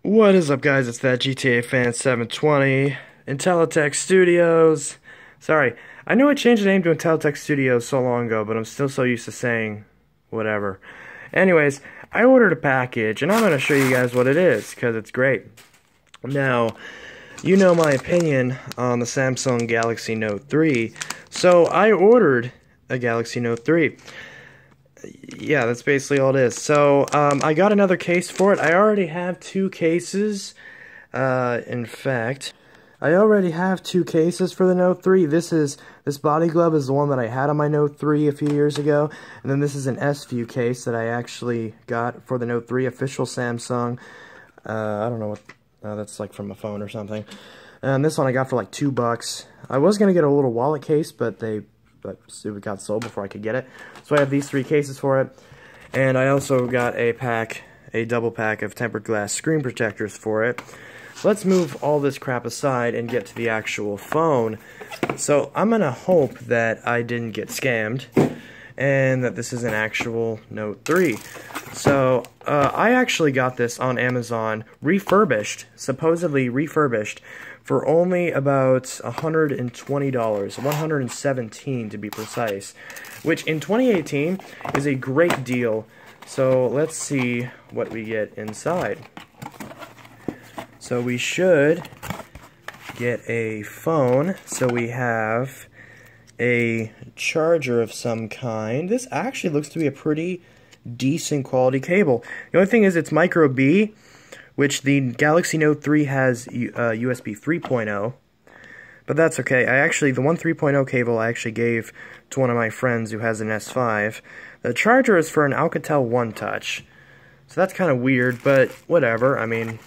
What is up, guys? It's that GTA Fan 720, Intelitech Studios. Sorry, I know I changed the name to Intelitech Studios so long ago, but I'm still so used to saying whatever. Anyways, I ordered a package, and I'm going to show you guys what it is, because it's great. Now, you know my opinion on the Samsung Galaxy Note 3, so I ordered a Galaxy Note 3. Yeah, that's basically all it is. So, I got another case for it. I already have two cases. In fact, I already have two cases for the Note 3. This body glove is the one that I had on my Note 3 a few years ago. And then this is an S-View case that I actually got for the Note 3, official Samsung. I don't know what, that's like from a phone or something. And this one I got for like $2. I was going to get a little wallet case, but it got sold before I could get it. So I have these three cases for it. And I also got a double pack of tempered glass screen protectors for it. Let's move all this crap aside and get to the actual phone. So I'm going to hope that I didn't get scammed and that this is an actual Note 3. So I actually got this on Amazon refurbished, supposedly refurbished, for only about $120, $117 to be precise, which in 2018 is a great deal. So let's see what we get inside. So we should get a phone. So we have a charger of some kind. This actually looks to be a pretty decent quality cable. The only thing is it's micro B, which the Galaxy Note 3 has USB 3.0, but that's okay. The one 3.0 cable I actually gave to one of my friends who has an S5. The charger is for an Alcatel One Touch, so that's kind of weird, but whatever, I mean.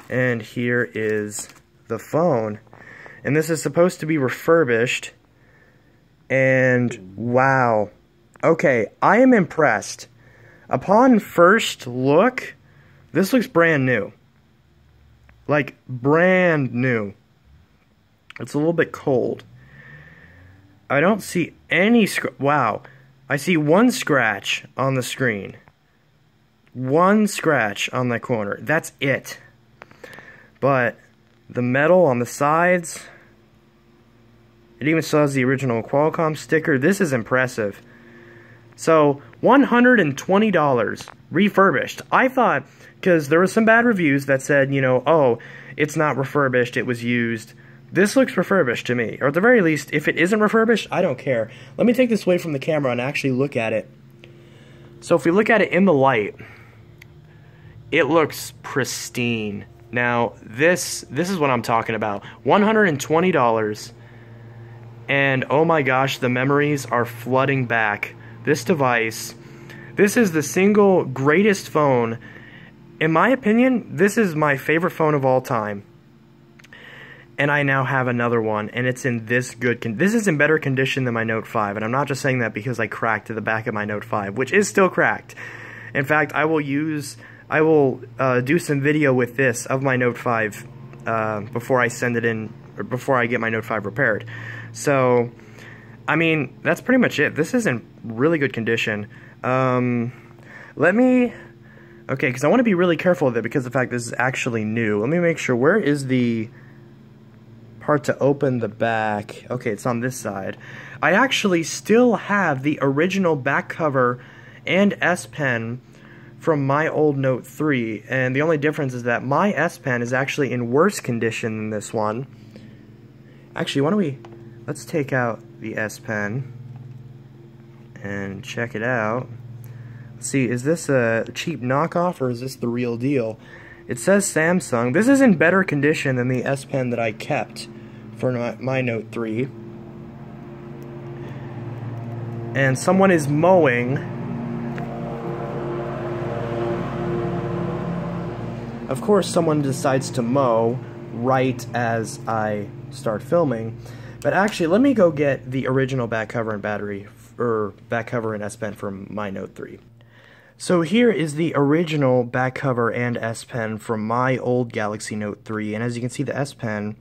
And here is the phone, and this is supposed to be refurbished, and wow. Okay, I am impressed. Upon first look, this looks brand new. Like, brand new. It's a little bit cold. I don't see any wow. I see one scratch on the screen. One scratch on the corner. That's it. But the metal on the sides, it even still has the original Qualcomm sticker. This is impressive. So, $120 refurbished. I thought, because there were some bad reviews that said, you know, oh, it's not refurbished, it was used. This looks refurbished to me. Or at the very least, if it isn't refurbished, I don't care. Let me take this away from the camera and actually look at it. So if we look at it in the light, it looks pristine. Now, this is what I'm talking about. $120, and oh my gosh, the memories are flooding back. This device, this is the single greatest phone. In my opinion, this is my favorite phone of all time. And I now have another one, and it's in this good this is in better condition than my Note 5, and I'm not just saying that because I cracked the back of my Note 5, which is still cracked. In fact, I will do some video with this of my Note 5 before I send it in, or before I get my Note 5 repaired. So, I mean, that's pretty much it. This is in really good condition. Okay, because I want to be really careful with it because of the fact this is actually new. Let me make sure. Where is the part to open the back? Okay, it's on this side. I actually still have the original back cover and S Pen from my old Note 3, and the only difference is that my S Pen is actually in worse condition than this one. Actually, let's take out the S Pen and check it out. Let's see, is this a cheap knockoff or is this the real deal? It says Samsung. This is in better condition than the S Pen that I kept for my Note 3. And someone is mowing. Of course, someone decides to mow right as I start filming. But actually, let me go get the original back cover and battery, or back cover and S Pen from my Note 3. So here is the original back cover and S Pen from my old Galaxy Note 3, and as you can see, the S Pen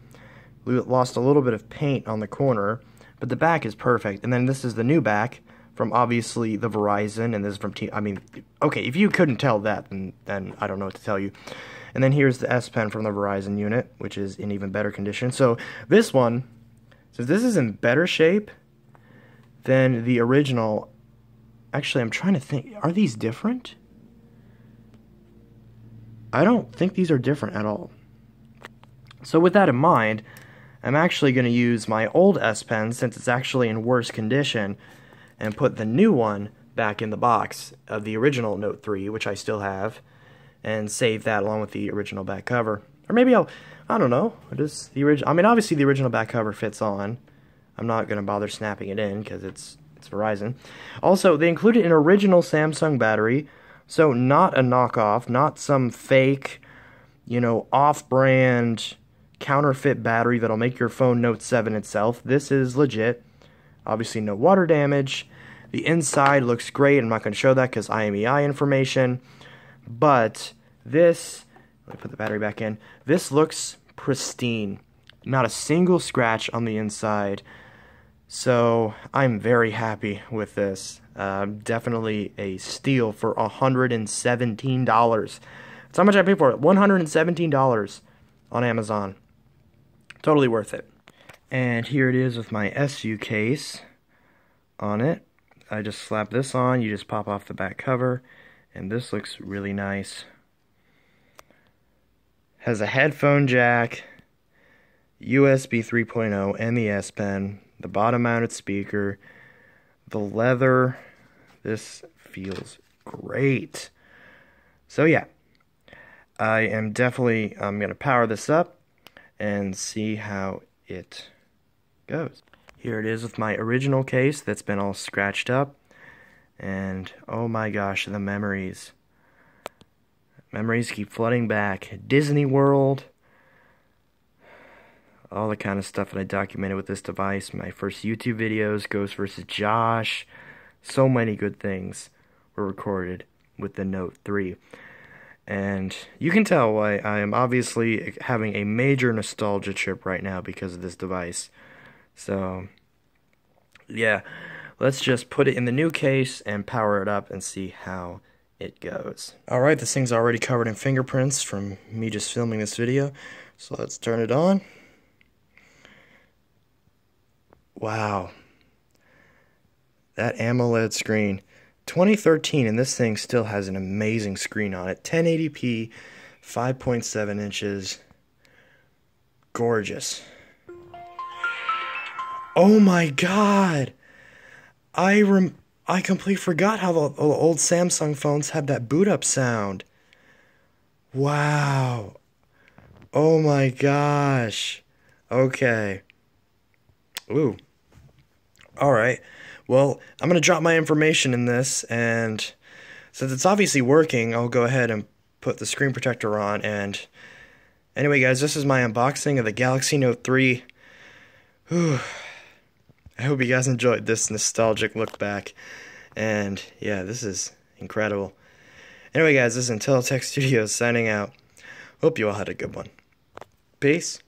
lost a little bit of paint on the corner, but the back is perfect. And then this is the new back from obviously the Verizon, and this is from I mean, okay, if you couldn't tell that, then I don't know what to tell you. And then here's the S Pen from the Verizon unit, which is in even better condition. So this one, since this is in better shape than the original, actually I'm trying to think, are these different? I don't think these are different at all. So with that in mind, I'm actually going to use my old S Pen, since it's actually in worse condition, and put the new one back in the box of the original Note 3, which I still have, and save that along with the original back cover. Or maybe I don't know, just the original. I mean, obviously the original back cover fits on. I'm not going to bother snapping it in because it's Verizon. Also, they included an original Samsung battery, so not a knockoff, not some fake, you know, off-brand counterfeit battery that'll make your phone Note 7 itself. This is legit. Obviously no water damage. The inside looks great. I'm not going to show that because IMEI information. But this, let me put the battery back in. This looks pristine. Not a single scratch on the inside. So I'm very happy with this. Definitely a steal for $117. That's how much I paid for it. $117 on Amazon. Totally worth it. And here it is with my SU case on it. I just slap this on, you just pop off the back cover, and this looks really nice. Has a headphone jack, USB 3.0, and the S Pen, the bottom mounted speaker, the leather. This feels great. So yeah, I'm going to power this up and see how it goes. Here it is with my original case that's been all scratched up, and oh my gosh, the memories keep flooding back. Disney World, all the kind of stuff that I documented with this device, my first YouTube videos, Ghost vs. Josh, so many good things were recorded with the Note 3. And you can tell why I am obviously having a major nostalgia trip right now because of this device. So, yeah, let's just put it in the new case and power it up and see how it goes. Alright, this thing's already covered in fingerprints from me just filming this video. So let's turn it on. Wow. That AMOLED screen. 2013, and this thing still has an amazing screen on it. 1080p, 5.7 inches. Gorgeous. Oh my god! I completely forgot how the old Samsung phones had that boot up sound. Wow. Oh my gosh. Okay. Ooh. Alright. Well, I'm going to drop my information in this, and since it's obviously working, I'll go ahead and put the screen protector on. And anyway, guys, this is my unboxing of the Galaxy Note 3. Whew. I hope you guys enjoyed this nostalgic look back. And yeah, this is incredible. Anyway, guys, this is Intelitech Studios signing out. Hope you all had a good one. Peace.